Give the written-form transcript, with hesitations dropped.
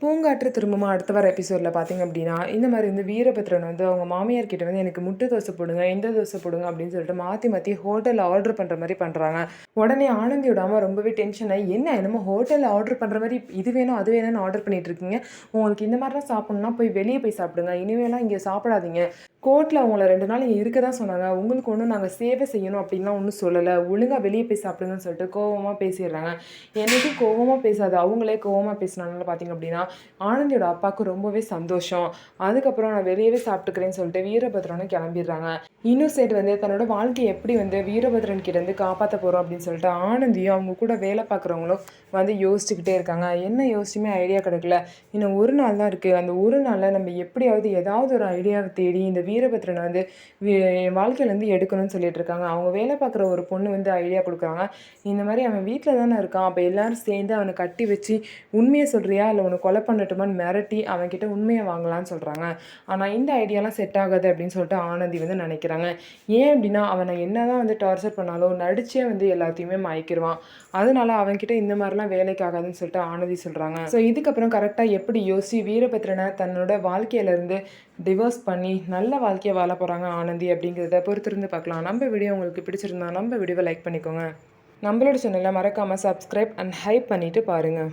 பூங்காற்று திரும்புமா அடுத்த வர எபிசோடில் பார்த்தீங்க அப்படின்னா, இந்த மாரி வந்து வீரபத்ரன் வந்து அவங்க மாமியார் கிட்ட வந்து எனக்கு முட்டை தோசை போடுங்க, இந்த தோசை போடுங்க அப்படின்னு சொல்லிட்டு மாத்தி மாத்தி ஹோட்டல்ல ஆர்டர் பண்ற மாரி பண்றாங்க. உடனே ஆனந்தியோட அம்மா ரொம்பவே டென்ஷன் ஆயி, "என்ன என்னமோ ஹோட்டல்ல ஆர்டர் பண்ற மாரி இது வேணும், அது வேணும்னு ஆர்டர் பண்ணிட்டு இருக்கீங்க. உங்களுக்கு இந்த மாரிலாம் சாப்பிடணும்னா போய் வெளிய போய் சாப்பிடுங்க. இனிமேலாம் இங்க சாப்பிடாதீங்க. கோர்ட்ல உங்கள 2 நாள் இங்க இருக்க தான் சொன்னாங்க. உங்களுக்கு ஒண்ணும் நாங்க சேவை செய்யணும் அப்படின்லாம் ஒண்ணும் சொல்லல. ஒழுங்கா வெளிய போய் சாப்பிடுங்கன்னு" சொல்லிட்டு கோவமா பேசிடுறாங்க. என்னைக்கும் கோவமா பேசாத அவங்களே கோவமா பேசினாங்கன்னு பார்த்தீங்க அப்படின்னா, ஆனந்தியோட அப்பாவுக்கு ரொம்பவே சந்தோஷம். அதுக்கப்புறம் நான் வெளியவே சாப்பிட்டுக்கிறேன்னு சொல்லிட்டு வீரபத்ரனும் கிளம்பிடுறாங்க. இன்னொரு சைடு வந்து தன்னோட வாழ்க்கைய எப்படி வந்து வீரபத்ரன் கிட்டேருந்து காப்பாத்த போறோம் அப்படின்னு சொல்லிட்டு ஆனந்தியும், அவங்க கூட வேலை பார்க்குறவங்களும் வந்து யோசிச்சுக்கிட்டே இருக்காங்க. என்ன யோசிச்சுமே ஐடியா கிடைக்கல. இன்னும் 1 நாள் தான் இருக்கு. அந்த 1 நாள்ல நம்ம எப்படியாவது ஏதாவது ஒரு ஐடியாவ தேடி இந்த வீரபத்ரன வந்து என் வாழ்க்கையிலேருந்து எடுக்கணும்னு சொல்லிட்டு இருக்காங்க. அவங்க வேலை பார்க்குற ஒரு பொண்ணு வந்து ஐடியா குடுக்குறாங்க. இந்த மாரி அவன் வீட்ல தானே இருக்கான். அப்ப எல்லாரும் சேர்ந்து அவன கட்டி வச்சு, "உண்மைய சொல்றியா? இல்ல உன்ன கொலை பண்ணட்டுமான்னு?" மிரட்டி அவன்கிட்ட உண்மைய வாங்கலான்னு சொல்றாங்க. ஆனா இந்த ஐடியாலாம் செட் ஆகாது அப்படின்னு சொல்லிட்டு ஆனந்தி வந்து நினைக்கிறாங்க. ஏன் அப்படின்னா, அவன என்னதான் வந்து டார்ச்சர் பண்ணாலும் நடிச்சே வந்து எல்லாத்தையுமே மயக்கிருவான். அதனால அவன்கிட்ட இந்த மாரிலாம் வேலைக்கு ஆகாதுன்னு சொல்லிட்டு ஆனந்தி சொல்றாங்க. ஸோ இதுக்கப்புறம் கரெக்ட்டா எப்படி யோசிச்சு வீரபத்ரன தன்னோட வாழ்க்கையிலருந்து டிவோர்ஸ் பண்ணி நல்ல வாழ்க்கைய வாழ போறாங்க ஆனந்தி அப்படிங்கிறத பொறுத்திருந்து பார்க்கலாம். நம்ம வீடியோ உங்களுக்கு பிடிச்சிருந்தா நம்ம வீடியோவ லைக் பண்ணிக்கோங்க. நம்மளோட சேனலை மறக்காமல் சப்ஸ்கிரைப் அண்ட் ஹைப் பண்ணிவிட்டு பாருங்கள்.